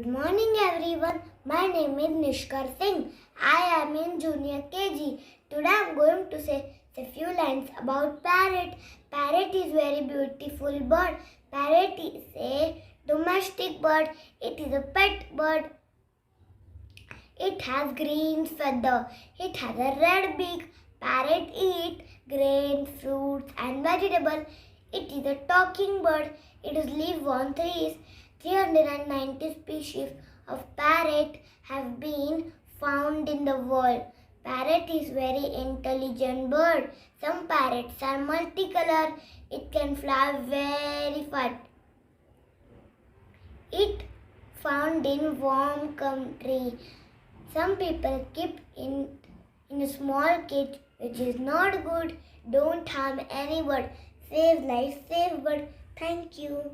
Good morning everyone. My name is Nishkar Singh. I am in junior KG. Today I am going to say a few lines about parrot. Parrot is very beautiful bird. Parrot is a domestic bird. It is a pet bird. It has green feather. It has a red beak. Parrot eat grain, fruits and vegetables. It is a talking bird. It is live on trees. 390 species of parrot have been found in the world. Parrot is very intelligent bird. Some parrots are multicolor. It can fly very far. It found in warm country. Some people keep in a small cage, which is not good. Don't harm any bird. Save life, save bird. Thank you.